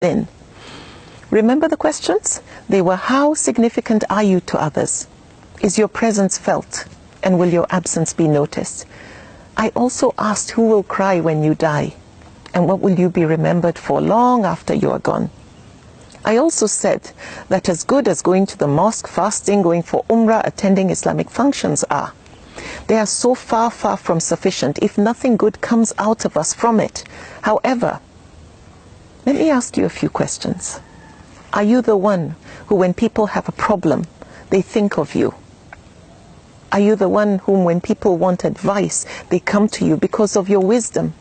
in. Remember the questions? They were, how significant are you to others? Is your presence felt? And will your absence be noticed? I also asked, who will cry when you die? And what will you be remembered for long after you are gone? I also said that as good as going to the mosque, fasting, going for umrah, attending Islamic functions are, they are so far, far from sufficient if nothing good comes out of us from it. However, let me ask you a few questions. Are you the one who, when people have a problem, they think of you? Are you the one whom, when people want advice, they come to you because of your wisdom?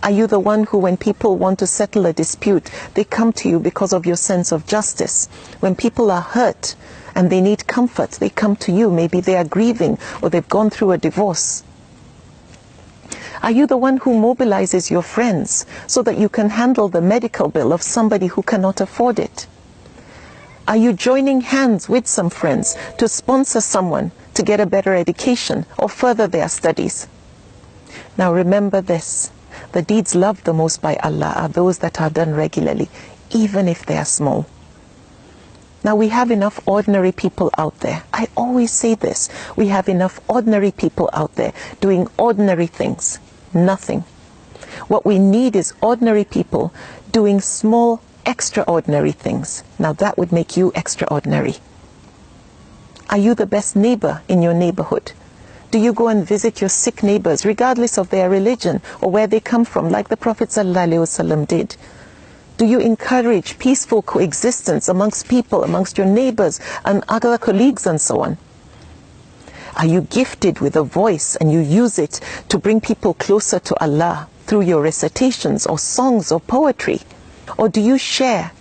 Are you the one who, when people want to settle a dispute, they come to you because of your sense of justice? When people are hurt and they need comfort, they come to you. Maybe they are grieving or they've gone through a divorce. Are you the one who mobilizes your friends so that you can handle the medical bill of somebody who cannot afford it? Are you joining hands with some friends to sponsor someone to get a better education or further their studies? Now remember this, the deeds loved the most by Allah are those that are done regularly, even if they are small. Now we have enough ordinary people out there. I always say this, we have enough ordinary people out there doing ordinary things, nothing. What we need is ordinary people doing small, extraordinary things. Now that would make you extraordinary. Are you the best neighbor in your neighborhood? Do you go and visit your sick neighbors regardless of their religion or where they come from, like the Prophet ﷺ did? Do you encourage peaceful coexistence amongst people, amongst your neighbors and other colleagues and so on? Are you gifted with a voice and you use it to bring people closer to Allah through your recitations or songs or poetry? Or do you share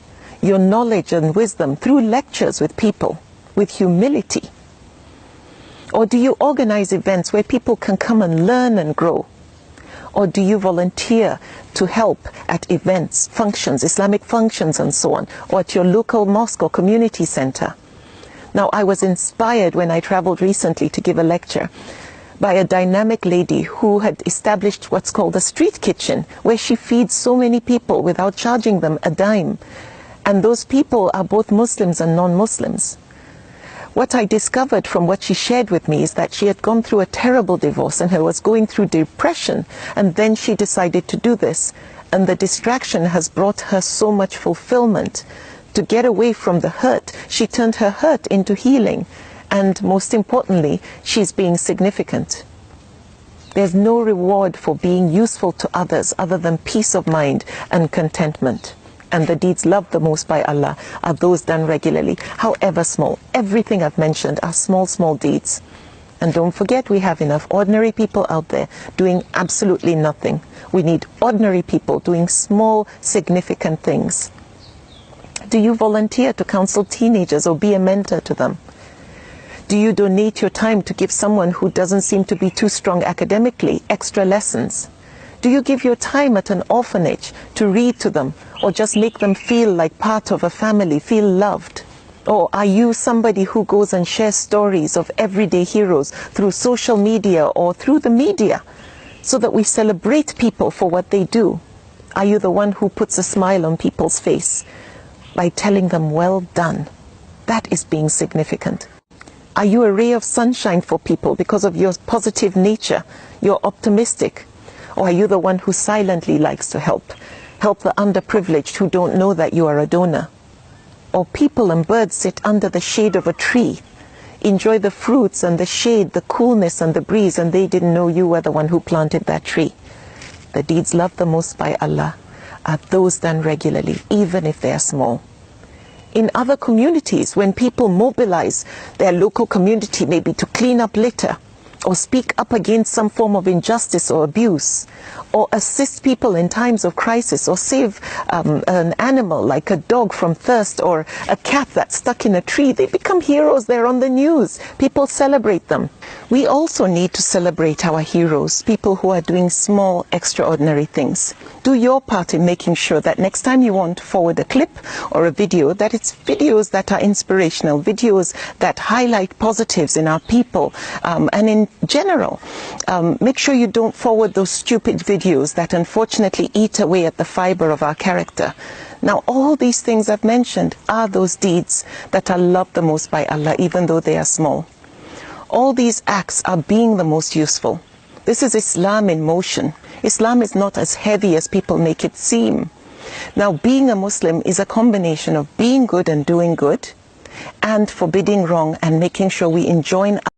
your knowledge and wisdom through lectures with people with humility? Or do you organize events where people can come and learn and grow? Or do you volunteer to help at events, functions, Islamic functions and so on, or at your local mosque or community center? Now, I was inspired when I traveled recently to give a lecture by a dynamic lady who had established what's called a street kitchen, where she feeds so many people without charging them a dime. And those people are both Muslims and non-Muslims. What I discovered from what she shared with me is that she had gone through a terrible divorce and was going through depression, and then she decided to do this. And the distraction has brought her so much fulfillment. To get away from the hurt, she turned her hurt into healing. And most importantly, she's being significant. There's no reward for being useful to others other than peace of mind and contentment. And the deeds loved the most by Allah are those done regularly, however small. Everything I've mentioned are small, small deeds. And don't forget, we have enough ordinary people out there doing absolutely nothing. We need ordinary people doing small, significant things. Do you volunteer to counsel teenagers or be a mentor to them? Do you donate your time to give someone who doesn't seem to be too strong academically extra lessons? Do you give your time at an orphanage to read to them or just make them feel like part of a family, feel loved? Or are you somebody who goes and shares stories of everyday heroes through social media or through the media so that we celebrate people for what they do? Are you the one who puts a smile on people's face by telling them, well done? That is being significant. Are you a ray of sunshine for people because of your positive nature? You're optimistic. Or are you the one who silently likes to help the underprivileged who don't know that you are a donor? Or people and birds sit under the shade of a tree, enjoy the fruits and the shade, the coolness and the breeze, and they didn't know you were the one who planted that tree. The deeds loved the most by Allah are those done regularly, even if they are small. In other communities, when people mobilize their local community maybe to clean up litter, or speak up against some form of injustice or abuse, or assist people in times of crisis, or save an animal like a dog from thirst, or a cat that's stuck in a tree, they become heroes. They're on the news. People celebrate them. We also need to celebrate our heroes, people who are doing small, extraordinary things. Do your part in making sure that next time you want to forward a clip or a video, that it's videos that are inspirational, videos that highlight positives in our people, and in general. Make sure you don't forward those stupid videos that unfortunately eat away at the fiber of our character. Now, all these things I've mentioned are those deeds that are loved the most by Allah, even though they are small. All these acts are being the most useful. This is Islam in motion. Islam is not as heavy as people make it seem. Now, being a Muslim is a combination of being good and doing good, and forbidding wrong and making sure we enjoin